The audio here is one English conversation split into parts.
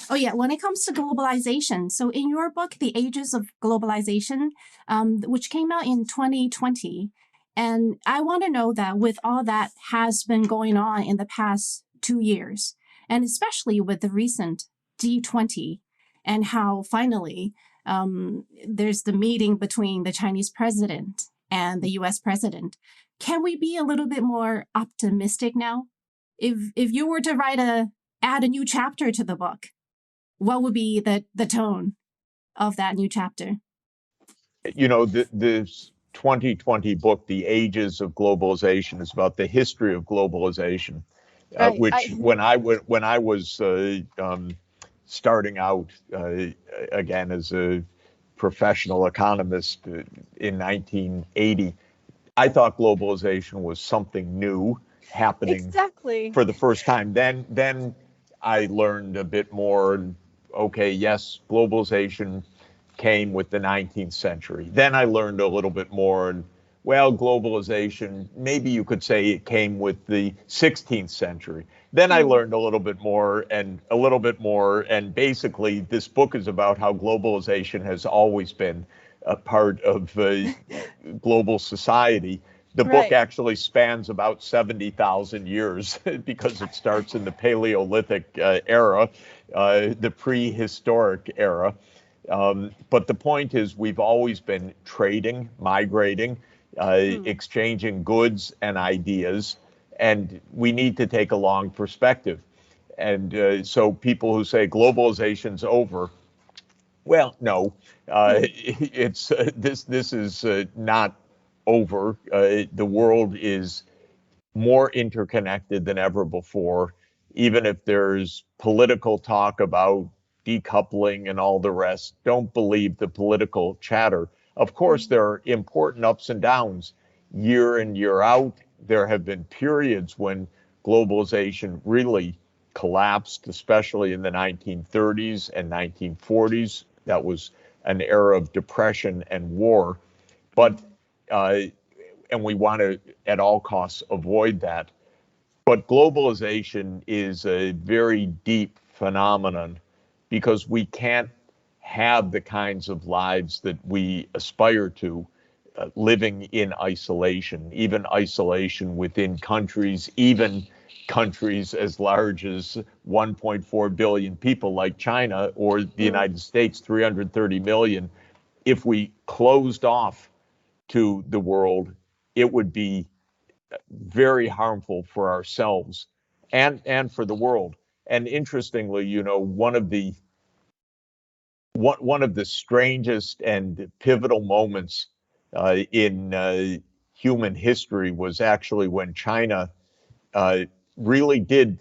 Oh, yeah. When it comes to globalization, so in your book, The Ages of Globalization, which came out in 2020, and I want to know that with all that has been going on in the past 2 years, and especially with the recent G20, and how finally there's the meeting between the Chinese president and the US president. Can we be a little bit more optimistic now? If you were to add a new chapter to the book, what would be the tone of that new chapter? This 2020 book, The Ages of Globalization, is about the history of globalization, Right. which when I was starting out again as a professional economist in 1980, I thought globalization was something new happening Exactly. for the first time. Then I learned a bit more. Okay, yes, globalization came with the 19th century. Then I learned a little bit more, and well, globalization, maybe you could say it came with the 16th century. Then I learned a little bit more and a little bit more, and basically this book is about how globalization has always been a part of global society. The book Right. actually spans about 70,000 years because it starts in the Paleolithic era, the prehistoric era. But the point is, we've always been trading, migrating, exchanging goods and ideas, and we need to take a long perspective. And so people who say globalization's over, well, no, it's this is not over. The world is more interconnected than ever before, even if there's political talk about decoupling and all the rest. Don't believe the political chatter. Of course, there are important ups and downs year in, year out. There have been periods when globalization really collapsed, especially in the 1930s and 1940s. That was an era of depression and war. But and we want to, at all costs, avoid that. But globalization is a very deep phenomenon because we can't have the kinds of lives that we aspire to living in isolation, even isolation within countries, even countries as large as 1.4 billion people like China or the United States, 330 million. If we closed off to the world, it would be very harmful for ourselves and for the world. And interestingly, one of the strangest and pivotal moments in human history was actually when China really did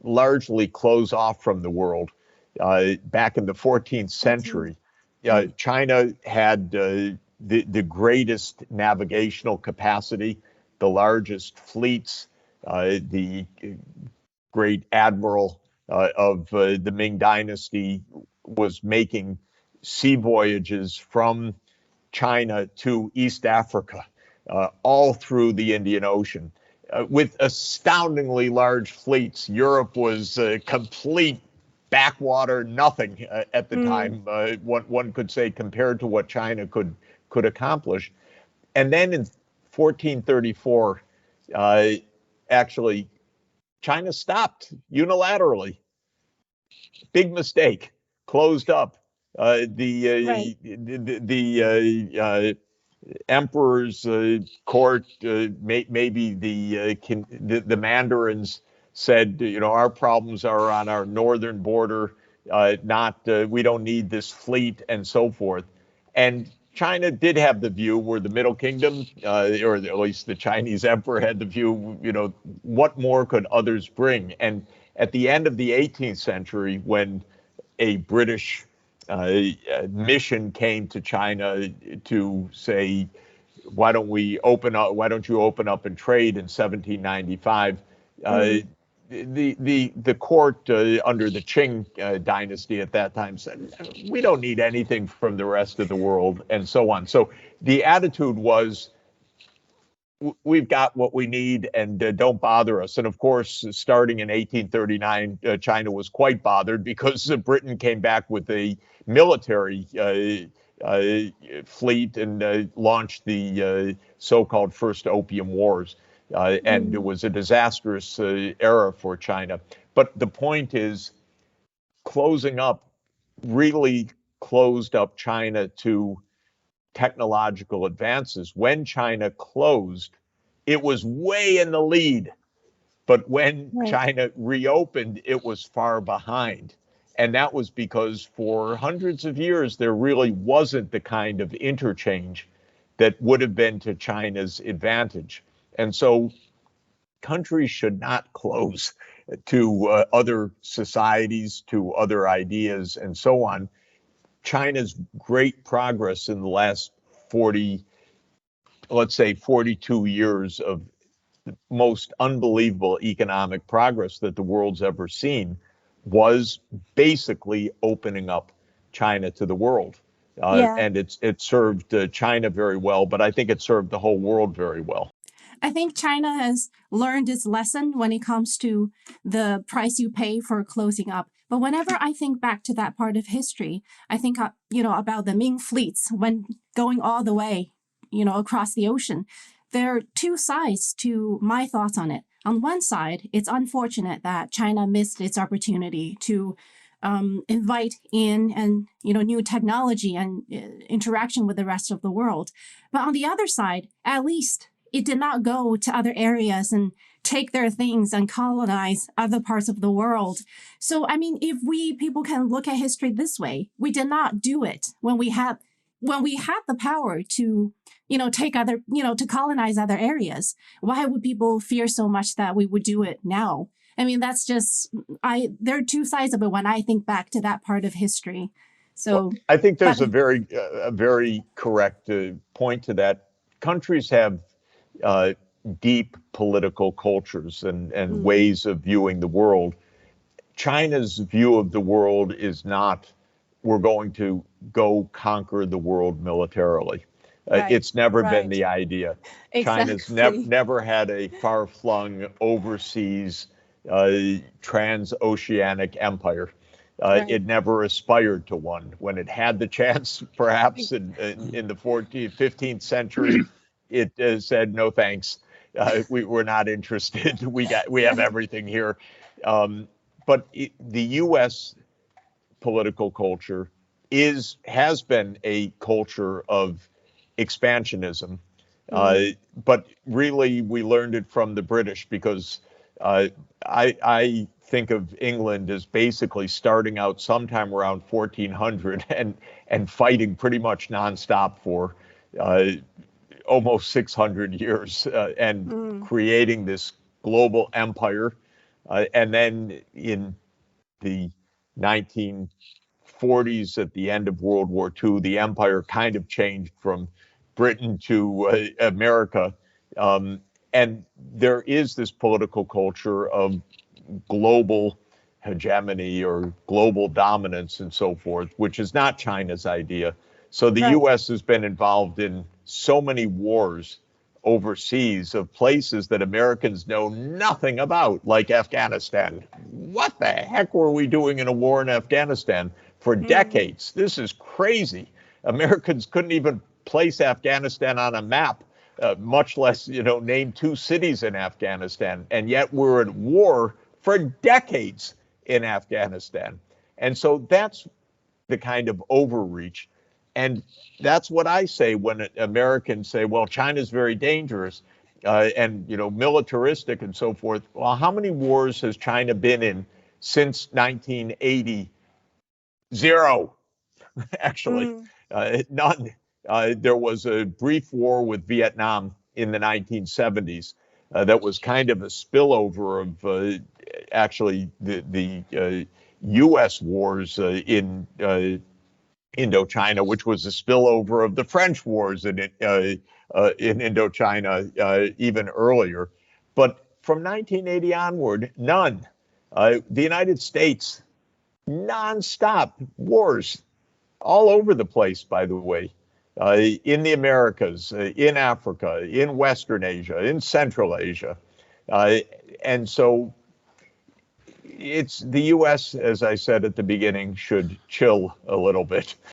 largely close off from the world back in the 14th century. China had the greatest navigational capacity, the largest fleets, the great admiral of the Ming Dynasty was making sea voyages from China to East Africa, all through the Indian Ocean, with astoundingly large fleets. Europe was complete backwater, nothing at the time, what one could say compared to what China could accomplish. And then in 1434, actually, China stopped unilaterally. Big mistake. Closed up. The emperor's court, maybe the mandarins said, our problems are on our northern border, not we don't need this fleet and so forth. And China did have the view, where the Middle Kingdom, or at least the Chinese emperor had the view, what more could others bring? And at the end of the 18th century, when a British mission came to China to say, why don't you open up and trade in 1795? The court under the Qing dynasty at that time said, we don't need anything from the rest of the world, and so on. So the attitude was, we've got what we need, and don't bother us. And of course, starting in 1839, China was quite bothered because Britain came back with a military fleet and launched the so-called First Opium Wars. And it Mm. was a disastrous era for China. But the point is, closing up really closed up China to technological advances. When China closed, it was way in the lead. But when Right. China reopened, it was far behind. And that was because for hundreds of years, there really wasn't the kind of interchange that would have been to China's advantage. And so countries should not close to other societies, to other ideas, and so on. China's great progress in the last 40, let's say 42 years of most unbelievable economic progress that the world's ever seen was basically opening up China to the world. Yeah. And it served China very well, but I think it served the whole world very well. I think China has learned its lesson when it comes to the price you pay for closing up. But whenever I think back to that part of history, I think, about the Ming fleets when going all the way, across the ocean. There are two sides to my thoughts on it. On one side, it's unfortunate that China missed its opportunity to invite in and new technology and interaction with the rest of the world. But on the other side, at least it did not go to other areas and take their things and colonize other parts of the world. So, I mean, if we people can look at history this way, we did not do it when we had the power to, take other, to colonize other areas. Why would people fear so much that we would do it now? I mean, that's just there are two sides of it when I think back to that part of history. Well, So, I think but there's a very correct point to that. Countries have uh, deep political cultures and mm, ways of viewing the world. China's view of the world is not, we're going to go conquer the world militarily. Right, It's never been right. the idea. China's Exactly. never had a far flung overseas uh, transoceanic empire. Right. It never aspired to one. When it had the chance, perhaps in the 14th, 15th century, it said, no thanks. We're not interested. We have Right. everything here. Um, but the U.S. political culture has been a culture of expansionism, uh, Mm, but really we learned it from the British because uh, I think of England as basically starting out sometime around 1400 and fighting pretty much nonstop for uh, almost 600 years and mm, creating this global empire. And then in the 1940s, at the end of World War II, the empire kind of changed from Britain to America. Um, and there is this political culture of global hegemony or global dominance and so forth, which is not China's idea. So the right. US has been involved in so many wars overseas of places that Americans know nothing about, like Afghanistan. What the heck were we doing in a war in Afghanistan for Mm, decades? This is crazy. Americans couldn't even place Afghanistan on a map, much less, name two cities in Afghanistan. And yet we're at war for decades in Afghanistan. And so that's the kind of overreach. And that's what I say when Americans say, well, China's very dangerous and, militaristic and so forth. Well, how many wars has China been in since 1980? Zero, actually. mm, None. There was a brief war with Vietnam in the 1970s that was kind of a spillover of actually the U.S. wars in Indochina, which was a spillover of the French wars in Indochina even earlier. But from 1980 onward, none. The United States, nonstop wars all over the place, by the way. in the Americas, in Africa, in Western Asia, in Central Asia. Uh, and so it's the U.S., as I said at the beginning, should chill a little bit.